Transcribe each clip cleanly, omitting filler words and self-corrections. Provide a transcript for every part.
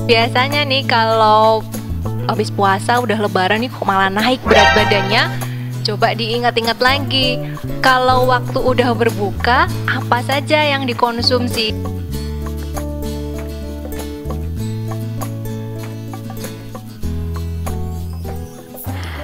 Biasanya nih kalau habis puasa udah lebaran nih kok malah naik berat badannya. Coba diingat-ingat lagi, kalau waktu udah berbuka, apa saja yang dikonsumsi?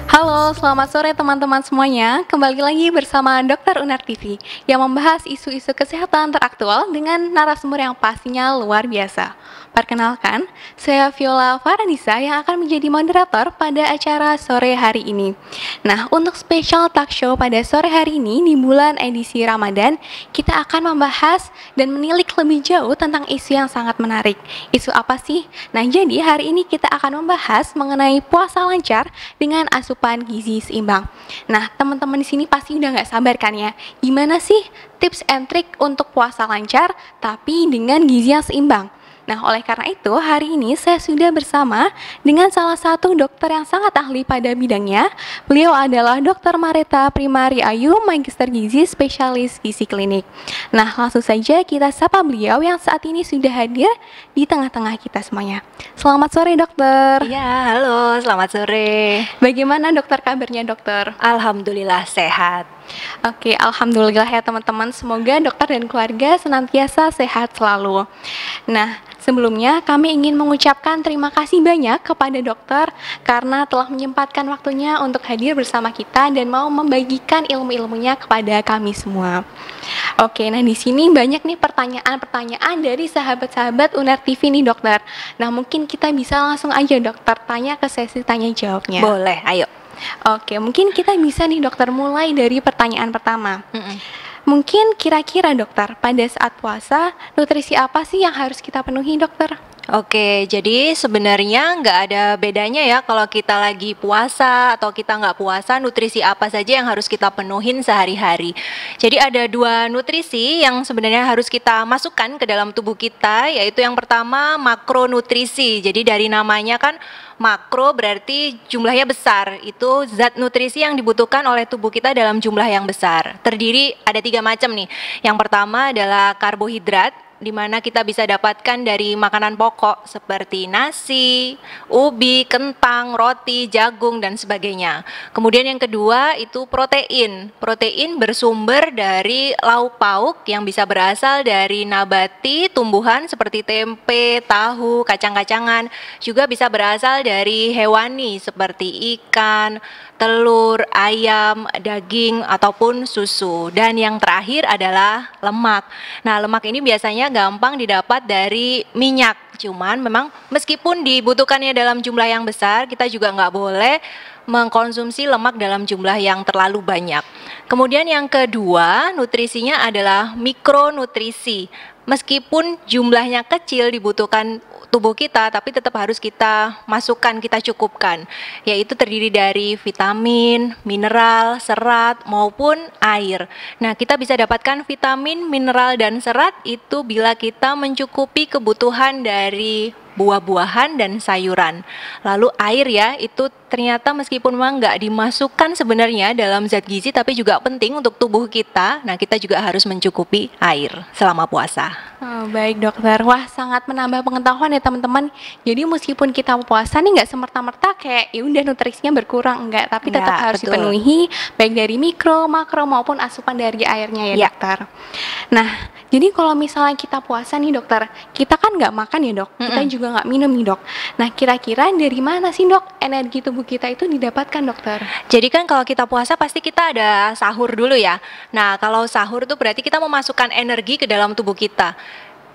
Halo, selamat sore teman-teman semuanya. Kembali lagi bersama Dr. Unar TV yang membahas isu-isu kesehatan teraktual dengan narasumber yang pastinya luar biasa. Perkenalkan, saya Viola Faranisa yang akan menjadi moderator pada acara sore hari ini. Nah, untuk spesial talk show pada sore hari ini di bulan edisi Ramadan, kita akan membahas dan menilik lebih jauh tentang isu yang sangat menarik. Isu apa sih? Nah, jadi hari ini kita akan membahas mengenai puasa lancar dengan asupan gizi seimbang. Nah, teman-teman di sini pasti udah nggak sabar kan ya? Gimana sih tips and trick untuk puasa lancar tapi dengan gizi yang seimbang? Nah, oleh karena itu, hari ini saya sudah bersama dengan salah satu dokter yang sangat ahli pada bidangnya. Beliau adalah Dr. Mareta Primari Ayu, Magister Gizi, Spesialis Gizi Klinik. Nah, langsung saja kita sapa beliau yang saat ini sudah hadir di tengah-tengah kita semuanya. Selamat sore, dokter. Iya, halo, selamat sore. Bagaimana dokter kabarnya, dokter? Alhamdulillah sehat. Oke, alhamdulillah ya teman-teman. Semoga dokter dan keluarga senantiasa sehat selalu. Nah, sebelumnya kami ingin mengucapkan terima kasih banyak kepada dokter karena telah menyempatkan waktunya untuk hadir bersama kita dan mau membagikan ilmu-ilmunya kepada kami semua. Oke, nah di sini banyak nih pertanyaan-pertanyaan dari sahabat-sahabat Unar TV nih, dokter. Nah, mungkin kita bisa langsung aja dokter tanya ke sesi tanya jawabnya. Boleh, ayo. Oke, mungkin kita bisa nih dokter mulai dari pertanyaan pertama. Mungkin kira-kira dokter, pada saat puasa, nutrisi apa sih yang harus kita penuhi, dokter? Oke, jadi sebenarnya nggak ada bedanya ya kalau kita lagi puasa atau kita nggak puasa, nutrisi apa saja yang harus kita penuhin sehari-hari. Jadi ada dua nutrisi yang sebenarnya harus kita masukkan ke dalam tubuh kita, yaitu yang pertama makronutrisi. Jadi dari namanya kan makro berarti jumlahnya besar, itu zat nutrisi yang dibutuhkan oleh tubuh kita dalam jumlah yang besar. Terdiri ada 3 macam nih. Yang pertama adalah karbohidrat, di mana kita bisa dapatkan dari makanan pokok seperti nasi, ubi, kentang, roti, jagung, dan sebagainya. Kemudian yang kedua itu protein. Protein bersumber dari lauk pauk yang bisa berasal dari nabati, tumbuhan seperti tempe, tahu, kacang-kacangan. Juga bisa berasal dari hewani seperti ikan, telur, ayam, daging, ataupun susu. Dan yang terakhir adalah lemak. Nah, lemak ini biasanya gampang didapat dari minyak. Cuman memang meskipun dibutuhkannya dalam jumlah yang besar, kita juga nggak boleh mengkonsumsi lemak dalam jumlah yang terlalu banyak. Kemudian yang kedua, nutrisinya adalah mikronutrisi. Meskipun jumlahnya kecil dibutuhkan tubuh kita, tapi tetap harus kita masukkan, kita cukupkan, yaitu terdiri dari vitamin, mineral, serat, maupun air. Nah, kita bisa dapatkan vitamin, mineral, dan serat itu bila kita mencukupi kebutuhan dari buah-buahan dan sayuran. Lalu air ya, itu ternyata meskipun memang nggak dimasukkan sebenarnya dalam zat gizi, tapi juga penting untuk tubuh kita. Nah, kita juga harus mencukupi air selama puasa. Oh, baik dokter, wah sangat menambah pengetahuan ya teman-teman. Jadi meskipun kita puasa nih nggak semerta-merta kayak ya udah nutrisinya berkurang, enggak, tapi tetap Ya, harus betul. dipenuhi baik dari mikro, makro maupun asupan dari airnya ya, Ya. dokter. Nah, jadi kalau misalnya kita puasa nih dokter, kita kan nggak makan ya dok, kita juga nggak minum nih dok. Nah, kira-kira dari mana sih dok energi tubuh kita itu didapatkan dokter? Jadi kan kalau kita puasa pasti kita ada sahur dulu ya. Nah, kalau sahur itu berarti kita memasukkan energi ke dalam tubuh kita.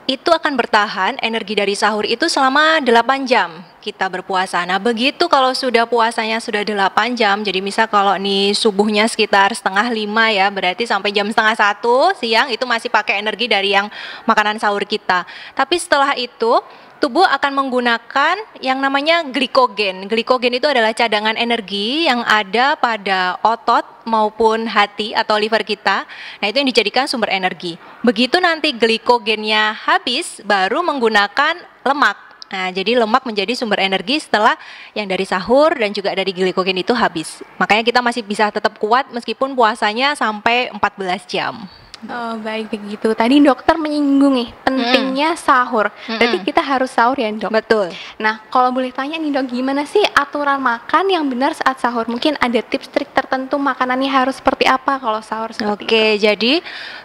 Itu akan bertahan energi dari sahur itu selama 8 jam kita berpuasa. Nah, begitu kalau sudah puasanya sudah 8 jam, jadi misal kalau nih subuhnya sekitar setengah 5 ya, berarti sampai jam setengah 1 siang itu masih pakai energi dari yang makanan sahur kita. Tapi setelah itu tubuh akan menggunakan yang namanya glikogen. Glikogen itu adalah cadangan energi yang ada pada otot maupun hati atau liver kita. Nah, itu yang dijadikan sumber energi. Begitu nanti glikogennya habis, baru menggunakan lemak. Nah, jadi lemak menjadi sumber energi setelah yang dari sahur dan juga dari glikogen itu habis. Makanya kita masih bisa tetap kuat meskipun puasanya sampai 14 jam. Oh, baik begitu. Tadi dokter menyinggung nih pentingnya sahur. Berarti kita harus sahur ya, Dok? Betul. Nah, kalau boleh tanya nih, Dok, gimana sih aturan makan yang benar saat sahur? Mungkin ada tips trik tertentu makanannya harus seperti apa kalau sahur seperti itu? Oke, jadi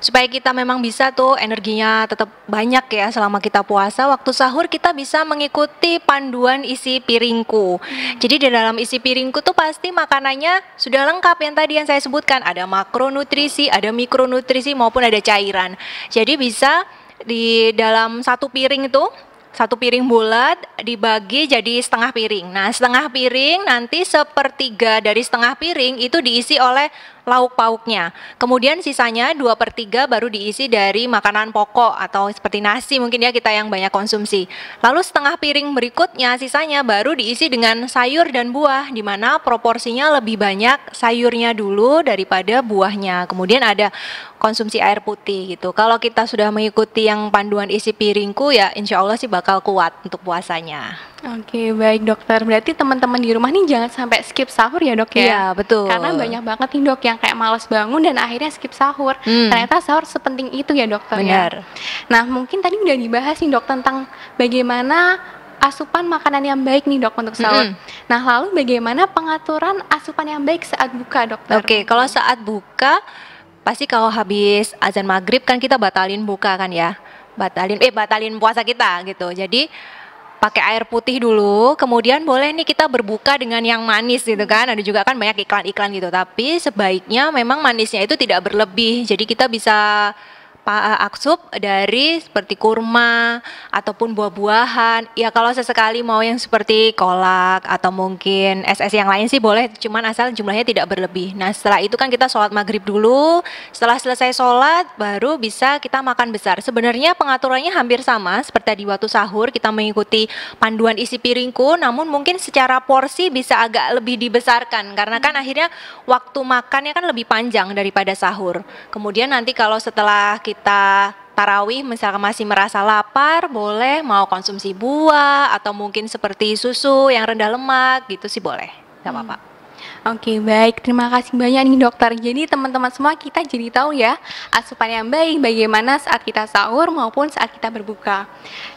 supaya kita memang bisa tuh energinya tetap banyak ya selama kita puasa, waktu sahur kita bisa mengikuti panduan isi piringku. Jadi di dalam isi piringku tuh pasti makanannya sudah lengkap yang tadi yang saya sebutkan, ada makronutrisi, ada mikronutrisi maupun ada cairan. Jadi bisa di dalam satu piring itu, satu piring bulat dibagi jadi setengah piring. Nah, setengah piring nanti sepertiga dari setengah piring itu diisi oleh lauk pauknya. Kemudian sisanya 2/3 baru diisi dari makanan pokok atau seperti nasi mungkin ya kita yang banyak konsumsi. Lalu setengah piring berikutnya sisanya baru diisi dengan sayur dan buah, di mana proporsinya lebih banyak sayurnya dulu daripada buahnya. Kemudian ada konsumsi air putih gitu. Kalau kita sudah mengikuti yang panduan isi piringku ya insya Allah sih bakal kuat untuk puasanya. Oke, baik dokter. Berarti teman-teman di rumah nih jangan sampai skip sahur ya, Dok ya? Iya, betul. Karena banyak banget nih, Dok, yang kayak malas bangun dan akhirnya skip sahur. Ternyata sahur sepenting itu ya, dokter ya. Benar. Nah, mungkin tadi udah dibahas nih, Dok, tentang bagaimana asupan makanan yang baik nih, Dok, untuk sahur. Nah, lalu bagaimana pengaturan asupan yang baik saat buka, dokter? Oke, kalau saat buka pasti kalau habis azan maghrib kan kita batalin buka kan ya, batalin puasa kita gitu. Jadi pakai air putih dulu, kemudian boleh nih kita berbuka dengan yang manis gitu kan. Ada juga kan banyak iklan-iklan gitu, tapi sebaiknya memang manisnya itu tidak berlebih. Jadi kita bisa aksup dari seperti kurma ataupun buah-buahan. Ya kalau sesekali mau yang seperti kolak atau mungkin es-es yang lain sih boleh, cuman asal jumlahnya tidak berlebih. Nah setelah itu kan kita sholat maghrib dulu. Setelah selesai sholat baru bisa kita makan besar. Sebenarnya pengaturannya hampir sama seperti di waktu sahur, kita mengikuti panduan isi piringku, namun mungkin secara porsi bisa agak lebih dibesarkan karena kan akhirnya waktu makannya kan lebih panjang daripada sahur. Kemudian nanti kalau setelah kita tarawih misalkan masih merasa lapar, boleh mau konsumsi buah atau mungkin seperti susu yang rendah lemak gitu sih boleh, nggak apa-apa. Oke, baik. Terima kasih banyak nih dokter. Jadi teman-teman semua kita jadi tahu ya asupan yang baik bagaimana saat kita sahur maupun saat kita berbuka.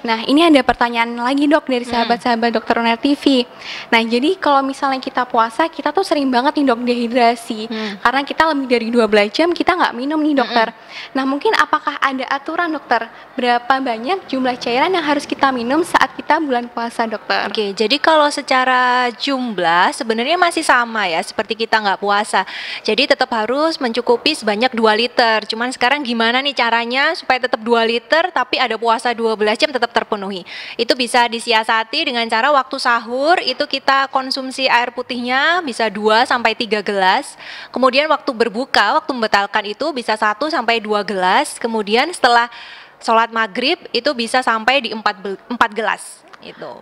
Nah, ini ada pertanyaan lagi dok dari sahabat-sahabat dokter Uner TV. Nah, jadi kalau misalnya kita puasa, kita tuh sering banget nih dok dehidrasi. Karena kita lebih dari 12 jam kita nggak minum nih dokter. Nah, mungkin apakah ada aturan dokter? Berapa banyak jumlah cairan yang harus kita minum saat kita bulan puasa dokter? Oke, jadi kalau secara jumlah sebenarnya masih sama ya, seperti kita nggak puasa. Jadi tetap harus mencukupi sebanyak 2 liter. Cuman sekarang gimana nih caranya supaya tetap 2 liter tapi ada puasa 12 jam tetap terpenuhi. Itu bisa disiasati dengan cara waktu sahur itu kita konsumsi air putihnya bisa 2 sampai 3 gelas. Kemudian waktu berbuka, waktu membatalkan itu bisa 1 sampai 2 gelas. Kemudian setelah sholat maghrib itu bisa sampai di 4 gelas itu.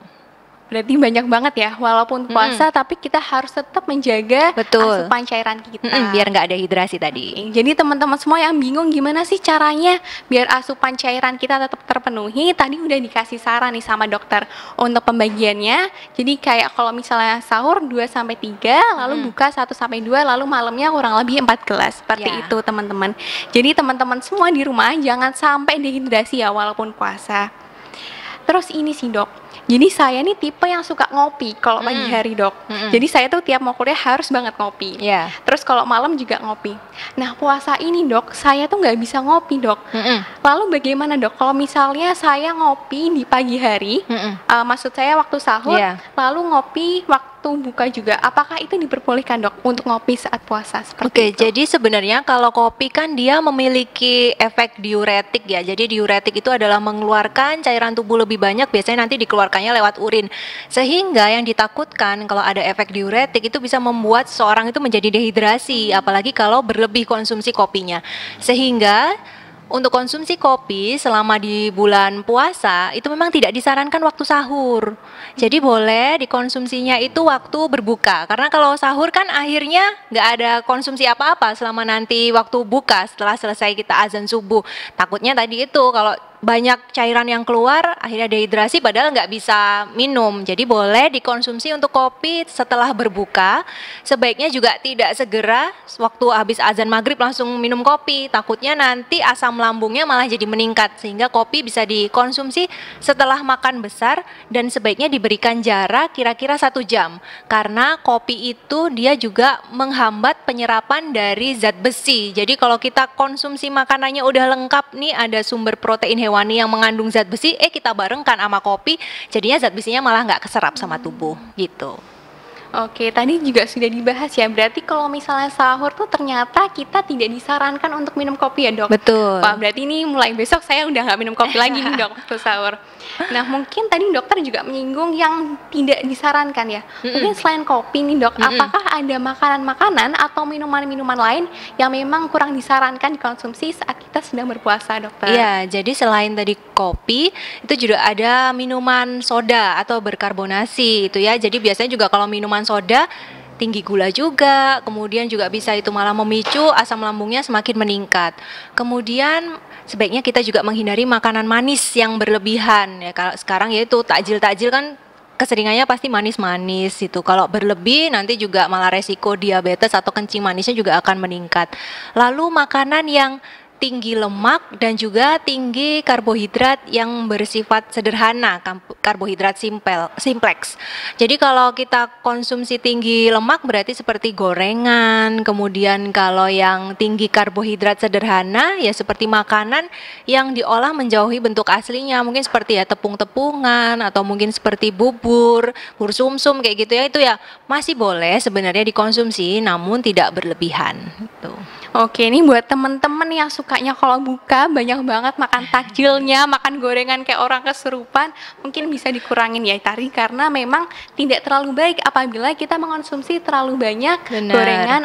Berarti banyak banget ya, walaupun puasa tapi kita harus tetap menjaga asupan cairan kita. Biar nggak ada hidrasi tadi. Oke, jadi teman-teman semua yang bingung gimana sih caranya biar asupan cairan kita tetap terpenuhi, tadi udah dikasih saran nih sama dokter untuk pembagiannya. Jadi kayak kalau misalnya sahur 2-3, lalu buka 1-2, lalu malamnya kurang lebih 4 gelas. Seperti itu teman-teman. Jadi teman-teman semua di rumah jangan sampai dehidrasi ya walaupun puasa. Terus ini sih dok, jadi saya nih tipe yang suka ngopi kalau pagi hari dok. Jadi saya tuh tiap mau kuliah harus banget ngopi. Terus kalau malam juga ngopi. Nah puasa ini dok, saya tuh nggak bisa ngopi dok. Lalu bagaimana dok? Kalau misalnya saya ngopi di pagi hari, maksud saya waktu sahur, lalu ngopi waktu buka juga, apakah itu diperbolehkan dok untuk ngopi saat puasa seperti itu? Jadi sebenarnya kalau kopi kan dia memiliki efek diuretik ya. Jadi diuretik itu adalah mengeluarkan cairan tubuh lebih banyak, biasanya nanti dikeluarkannya lewat urin. Sehingga yang ditakutkan kalau ada efek diuretik itu bisa membuat seorang itu menjadi dehidrasi, apalagi kalau berlebih konsumsi kopinya. Sehingga untuk konsumsi kopi selama di bulan puasa itu memang tidak disarankan waktu sahur. Jadi boleh dikonsumsinya itu waktu berbuka. Karena kalau sahur kan akhirnya nggak ada konsumsi apa-apa selama nanti waktu buka setelah selesai kita azan subuh. Takutnya tadi itu kalau banyak cairan yang keluar, akhirnya dehidrasi padahal nggak bisa minum. Jadi boleh dikonsumsi untuk kopi setelah berbuka. Sebaiknya juga tidak segera waktu habis azan maghrib langsung minum kopi. Takutnya nanti asam lambungnya malah jadi meningkat. Sehingga kopi bisa dikonsumsi setelah makan besar dan sebaiknya diberikan jarak kira-kira 1 jam. Karena kopi itu dia juga menghambat penyerapan dari zat besi. Jadi kalau kita konsumsi makanannya udah lengkap nih, ada sumber protein hewani yang mengandung zat besi, kita barengkan sama kopi, jadinya zat besinya malah nggak keserap sama tubuh gitu. Oke, tadi juga sudah dibahas ya, berarti kalau misalnya sahur tuh ternyata kita tidak disarankan untuk minum kopi ya dok? Betul. Wah, berarti ini mulai besok saya udah nggak minum kopi lagi nih dok waktu sahur. Nah, mungkin tadi dokter juga menyinggung yang tidak disarankan ya. Mungkin selain kopi nih dok, apakah ada makanan-makanan atau minuman-minuman lain yang memang kurang disarankan dikonsumsi saat kita sedang berpuasa dokter? Iya, jadi selain tadi kopi, itu juga ada minuman soda atau berkarbonasi itu ya. Jadi biasanya juga kalau minuman soda tinggi gula juga, kemudian juga bisa itu malah memicu asam lambungnya semakin meningkat. Kemudian sebaiknya kita juga menghindari makanan manis yang berlebihan ya. Kalau sekarang yaitu takjil-takjil kan keseringannya pasti manis-manis itu. Kalau berlebih nanti juga malah resiko diabetes atau kencing manisnya juga akan meningkat. Lalu makanan yang tinggi lemak dan juga tinggi karbohidrat yang bersifat sederhana, karbohidrat simplex. Jadi kalau kita konsumsi tinggi lemak berarti seperti gorengan, kemudian kalau yang tinggi karbohidrat sederhana ya seperti makanan yang diolah menjauhi bentuk aslinya, mungkin seperti ya tepung-tepungan atau mungkin seperti bubur sumsum kayak gitu ya, itu ya masih boleh sebenarnya dikonsumsi namun tidak berlebihan gitu. Oke, ini buat temen-temen yang sukanya kalau buka banyak banget makan takjilnya, makan gorengan kayak orang kesurupan, mungkin bisa dikurangin ya tadi, karena memang tidak terlalu baik apabila kita mengonsumsi terlalu banyak gorengan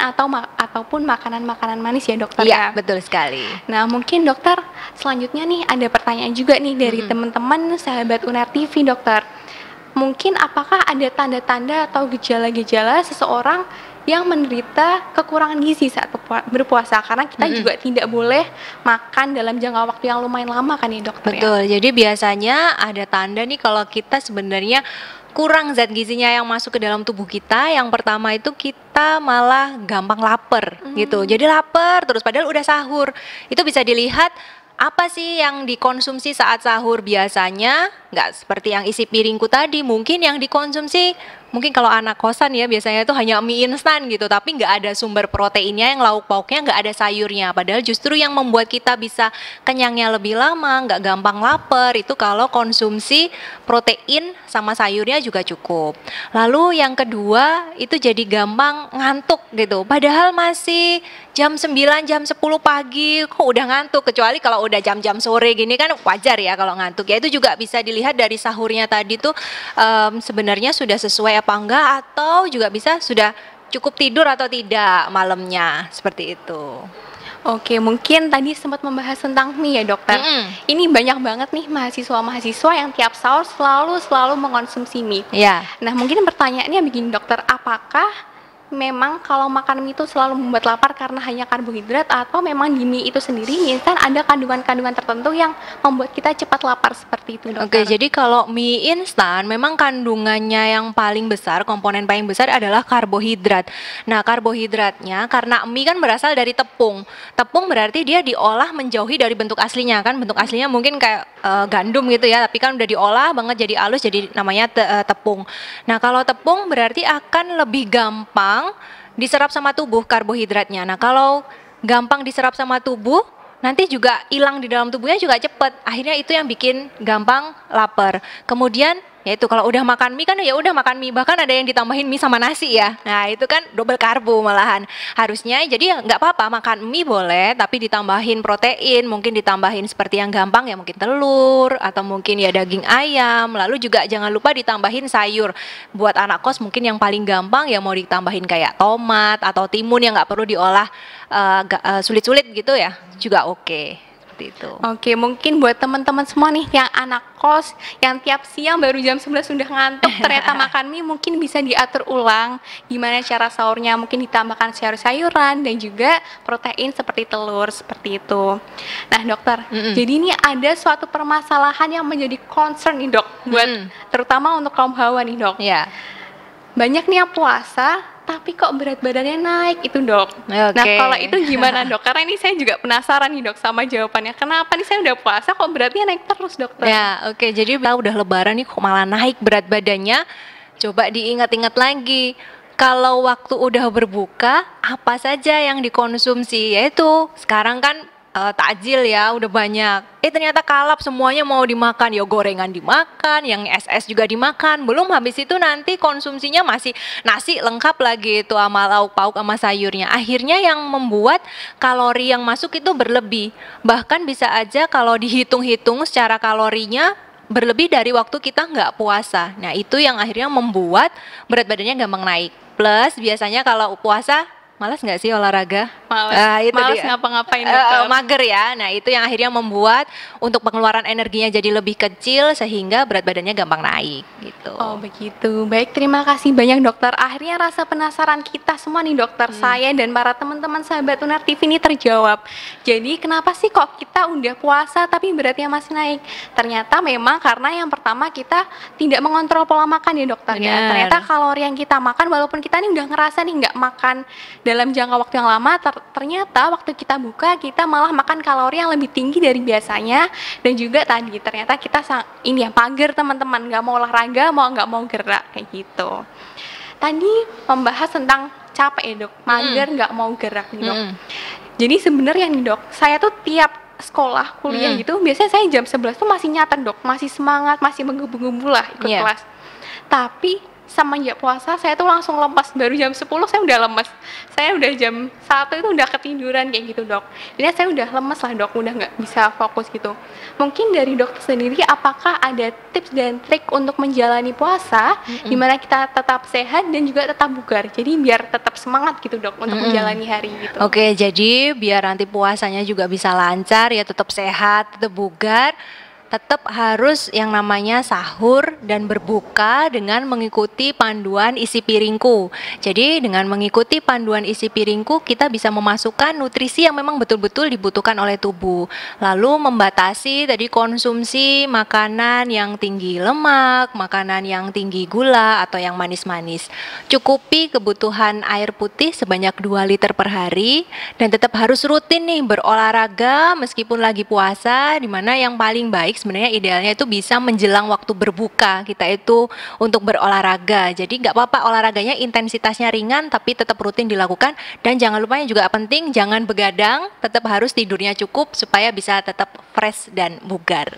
ataupun makanan-makanan manis ya dokter ya. Betul sekali. Nah, mungkin dokter selanjutnya nih ada pertanyaan juga nih dari teman-teman sahabat Unar TV dokter. Mungkin apakah ada tanda-tanda atau gejala-gejala seseorang yang menderita kekurangan gizi saat berpuasa, karena kita juga tidak boleh makan dalam jangka waktu yang lumayan lama kan ya dokter? Betul, jadi biasanya ada tanda nih kalau kita sebenarnya kurang zat gizinya yang masuk ke dalam tubuh kita. Yang pertama itu kita malah gampang lapar gitu, jadi lapar terus padahal udah sahur. Itu bisa dilihat apa sih yang dikonsumsi saat sahur. Biasanya nggak seperti yang isi piringku tadi, mungkin yang dikonsumsi mungkin kalau anak kosan ya biasanya itu hanya mie instan gitu, tapi nggak ada sumber proteinnya, yang lauk pauknya nggak ada sayurnya. Padahal justru yang membuat kita bisa kenyangnya lebih lama, nggak gampang lapar, itu kalau konsumsi protein sama sayurnya juga cukup. Lalu yang kedua itu jadi gampang ngantuk gitu, padahal masih jam 9, jam 10 pagi kok udah ngantuk. Kecuali kalau udah jam-jam sore gini kan wajar ya kalau ngantuk ya. Itu juga bisa dilihat dari sahurnya tadi tuh sebenarnya sudah sesuai apa enggak, atau juga bisa sudah cukup tidur atau tidak malamnya, seperti itu. Oke, mungkin tadi sempat membahas tentang mie ya dokter. Ini banyak banget nih mahasiswa-mahasiswa yang tiap sahur selalu mengonsumsi mie. Ya. Nah, mungkin pertanyaannya begini dokter, apakah memang kalau makan mie itu selalu membuat lapar karena hanya karbohidrat, atau memang di mie itu sendiri instan ada kandungan-kandungan tertentu yang membuat kita cepat lapar seperti itu dokter? Oke, jadi kalau mie instan memang kandungannya yang paling besar, komponen paling besar adalah karbohidrat. Nah, karbohidratnya karena mie kan berasal dari tepung. Tepung berarti dia diolah menjauhi dari bentuk aslinya kan. Bentuk aslinya mungkin kayak gandum gitu ya, tapi kan udah diolah banget jadi halus, jadi namanya tepung. Nah, kalau tepung berarti akan lebih gampang diserap sama tubuh karbohidratnya. Nah, kalau gampang diserap sama tubuh, nanti juga hilang di dalam tubuhnya juga cepat. Akhirnya itu yang bikin gampang lapar. Kemudian yaitu kalau udah makan mie kan ya udah makan mie, bahkan ada yang ditambahin mie sama nasi ya. Nah, itu kan double karbo malahan. Harusnya jadi nggak apa-apa makan mie boleh, tapi ditambahin protein, mungkin ditambahin seperti yang gampang ya mungkin telur atau mungkin ya daging ayam. Lalu juga jangan lupa ditambahin sayur. Buat anak kos mungkin yang paling gampang ya mau ditambahin kayak tomat atau timun yang nggak perlu diolah sulit-sulit gitu ya, juga oke. seperti itu. Oke, mungkin buat teman-teman semua nih yang anak kos, yang tiap siang baru jam 11 sudah ngantuk, ternyata makan mie, mungkin bisa diatur ulang gimana cara sahurnya, mungkin ditambahkan sayur-sayuran dan juga protein seperti telur, seperti itu. Nah dokter, jadi ini ada suatu permasalahan yang menjadi concern nih dok, buat terutama untuk kaum hawa nih dok. Ya. Banyak nih yang puasa, tapi kok berat badannya naik itu dok. Nah kalau itu gimana dok? Karena ini saya juga penasaran nih dok sama jawabannya. Kenapa nih saya udah puasa kok beratnya naik terus dokter? Ya oke, jadi udah lebaran nih kok malah naik berat badannya. Coba diingat-ingat lagi. Kalau waktu udah berbuka, apa saja yang dikonsumsi? Yaitu sekarang kan takjil ya udah banyak. Ternyata kalap semuanya mau dimakan, ya gorengan dimakan, yang es juga dimakan. Belum habis itu nanti konsumsinya masih nasi lengkap lagi itu sama lauk pauk sama sayurnya. Akhirnya yang membuat kalori yang masuk itu berlebih. Bahkan bisa aja kalau dihitung-hitung secara kalorinya berlebih dari waktu kita nggak puasa. Nah itu yang akhirnya membuat berat badannya gampang naik. Plus biasanya kalau puasa malas nggak sih olahraga? Malas ngapa-ngapain dokter. Mager ya. Nah itu yang akhirnya membuat untuk pengeluaran energinya jadi lebih kecil sehingga berat badannya gampang naik gitu. Oh begitu. Baik, terima kasih banyak dokter. Akhirnya rasa penasaran kita semua nih dokter, saya dan para teman-teman sahabat Unar TV ini terjawab. Jadi kenapa sih kok kita udah puasa tapi beratnya masih naik? Ternyata memang karena yang pertama kita tidak mengontrol pola makan ya dokter ya. Ternyata kalori yang kita makan walaupun kita nih udah ngerasa nih nggak makan dalam jangka waktu yang lama, ternyata waktu kita buka kita malah makan kalori yang lebih tinggi dari biasanya. Dan juga tadi ternyata kita ini ya mager teman-teman, nggak mau olahraga, nggak mau gerak kayak gitu. Tadi membahas tentang capek ya dok, mager nggak mau gerak nih dok. Jadi sebenarnya nih dok, saya tuh tiap sekolah kuliah gitu biasanya saya jam 11 tuh masih nyata dok, masih semangat, masih menggebu-gebu lah ikut kelas. Tapi semenjak puasa saya tuh langsung lemas, baru jam 10 saya udah lemas, saya udah jam 1 itu udah ketiduran kayak gitu dok. Jadi saya udah lemes lah dok, udah nggak bisa fokus gitu. Mungkin dari dokter sendiri apakah ada tips dan trik untuk menjalani puasa dimana kita tetap sehat dan juga tetap bugar, jadi biar tetap semangat gitu dok untuk menjalani hari gitu. Oke, jadi biar nanti puasanya juga bisa lancar ya, tetap sehat, tetap bugar, tetap harus yang namanya sahur dan berbuka dengan mengikuti panduan isi piringku. Jadi dengan mengikuti panduan isi piringku kita bisa memasukkan nutrisi yang memang betul-betul dibutuhkan oleh tubuh. Lalu membatasi tadi konsumsi makanan yang tinggi lemak, makanan yang tinggi gula atau yang manis-manis. Cukupi kebutuhan air putih sebanyak 2 liter per hari dan tetap harus rutin nih berolahraga meskipun lagi puasa, dimana yang paling baik sebenarnya idealnya itu bisa menjelang waktu berbuka kita itu untuk berolahraga. Jadi nggak apa-apa olahraganya intensitasnya ringan tapi tetap rutin dilakukan, dan jangan lupa yang juga penting jangan begadang, tetap harus tidurnya cukup supaya bisa tetap fresh dan bugar.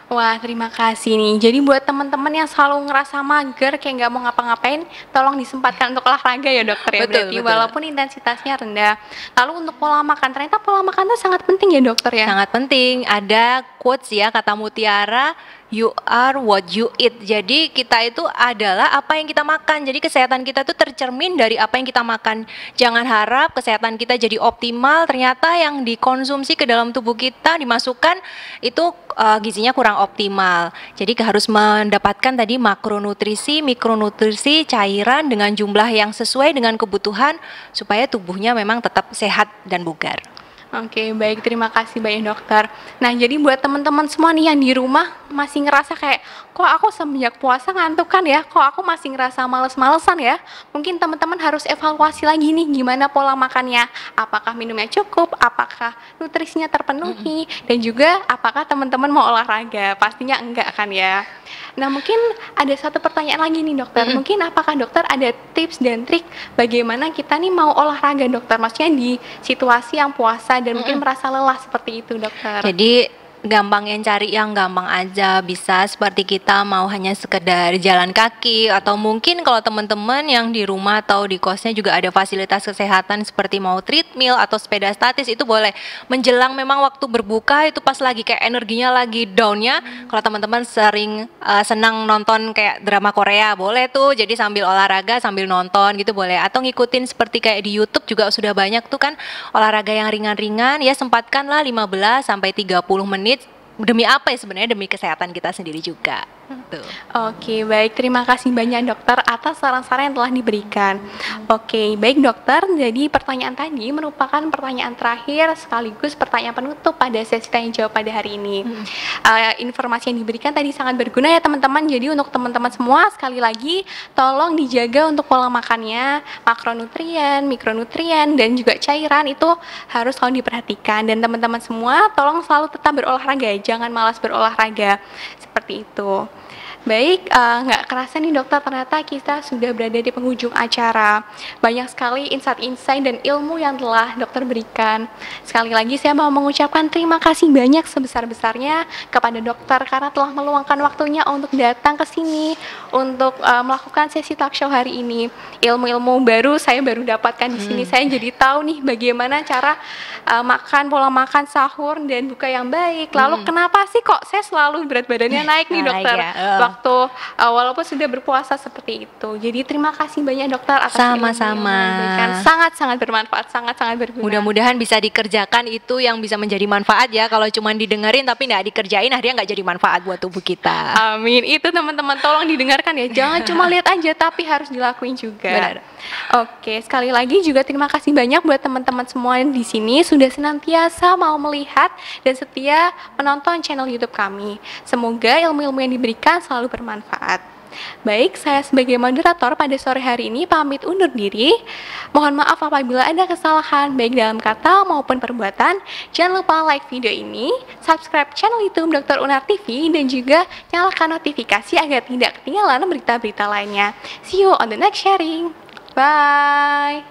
Wah, terima kasih nih. Jadi buat teman-teman yang selalu ngerasa mager kayak nggak mau ngapa-ngapain, tolong disempatkan untuk olahraga ya dokter ya. Berarti walaupun intensitasnya rendah. Lalu untuk pola makan, ternyata pola makan itu sangat penting ya dokter ya. Sangat penting. Ada quotes ya, kata mutiara, you are what you eat. Jadi kita itu adalah apa yang kita makan. Jadi kesehatan kita itu tercermin dari apa yang kita makan. Jangan harap kesehatan kita jadi optimal, ternyata yang dikonsumsi ke dalam tubuh kita dimasukkan itu gizinya kurang optimal. Jadi harus mendapatkan tadi makronutrisi, mikronutrisi, cairan dengan jumlah yang sesuai dengan kebutuhan supaya tubuhnya memang tetap sehat dan bugar. Oke, baik, terima kasih banyak dokter. Nah, jadi buat teman-teman semua nih yang di rumah masih ngerasa kayak, kok aku semenjak puasa ngantuk kan ya, kok aku masih ngerasa males-malesan ya, mungkin teman-teman harus evaluasi lagi nih gimana pola makannya, apakah minumnya cukup, apakah nutrisinya terpenuhi, dan juga apakah teman-teman mau olahraga, pastinya enggak kan ya. Nah, mungkin ada satu pertanyaan lagi nih dokter, mungkin apakah dokter ada tips dan trik bagaimana kita nih mau olahraga dokter, maksudnya di situasi yang puasa dan mungkin merasa lelah seperti itu dokter. Jadi gampang yang cari yang gampang aja, bisa seperti kita mau hanya sekedar jalan kaki, atau mungkin kalau teman-teman yang di rumah atau di kosnya juga ada fasilitas kesehatan seperti mau treadmill atau sepeda statis, itu boleh. Menjelang memang waktu berbuka itu pas lagi kayak energinya lagi downnya, kalau teman-teman sering senang nonton kayak drama Korea, boleh tuh jadi sambil olahraga sambil nonton gitu boleh, atau ngikutin seperti kayak di YouTube juga sudah banyak tuh kan olahraga yang ringan-ringan ya, sempatkanlah 15 sampai 30 menit. Demi apa ya sebenarnya, demi kesehatan kita sendiri juga. Tuh. Oke, baik. Terima kasih banyak dokter atas saran-saran yang telah diberikan. Oke, baik dokter. Jadi pertanyaan tadi merupakan pertanyaan terakhir sekaligus pertanyaan penutup pada sesi tanya jawab pada hari ini. Informasi yang diberikan tadi sangat berguna ya teman-teman. Jadi untuk teman-teman semua sekali lagi tolong dijaga untuk pola makannya, makronutrien, mikronutrien dan juga cairan itu harus selalu diperhatikan. Dan teman-teman semua tolong selalu tetap berolahraga, jangan malas berolahraga. Seperti itu. Baik, nggak kerasa nih dokter, ternyata kita sudah berada di penghujung acara. Banyak sekali insight-insight dan ilmu yang telah dokter berikan. Sekali lagi saya mau mengucapkan terima kasih banyak sebesar-besarnya kepada dokter karena telah meluangkan waktunya untuk datang ke sini untuk melakukan sesi talk show hari ini. Ilmu-ilmu baru saya baru dapatkan di sini. Saya jadi tahu nih bagaimana cara makan, pola makan sahur dan buka yang baik. Lalu kenapa sih kok saya selalu berat badannya naik nih dokter? Waktu walaupun sudah berpuasa seperti itu. Jadi terima kasih banyak dokter atas sama-sama. Sangat-sangat bermanfaat, sangat-sangat berguna. Mudah-mudahan bisa dikerjakan itu yang bisa menjadi manfaat ya. Kalau cuma didengerin tapi nggak dikerjain, akhirnya nggak jadi manfaat buat tubuh kita. Amin. Itu teman-teman tolong didengarkan ya. Jangan cuma lihat aja tapi harus dilakuin juga. Benar. Oke, sekali lagi juga terima kasih banyak buat teman-teman semua di sini sudah senantiasa mau melihat dan setia menonton channel YouTube kami. Semoga ilmu-ilmu yang diberikan selalu bermanfaat. Baik, saya sebagai moderator pada sore hari ini pamit undur diri. Mohon maaf apabila ada kesalahan baik dalam kata maupun perbuatan. Jangan lupa like video ini, subscribe channel YouTube Dr. Unar TV, dan juga nyalakan notifikasi agar tidak ketinggalan berita-berita lainnya. See you on the next sharing. Bye.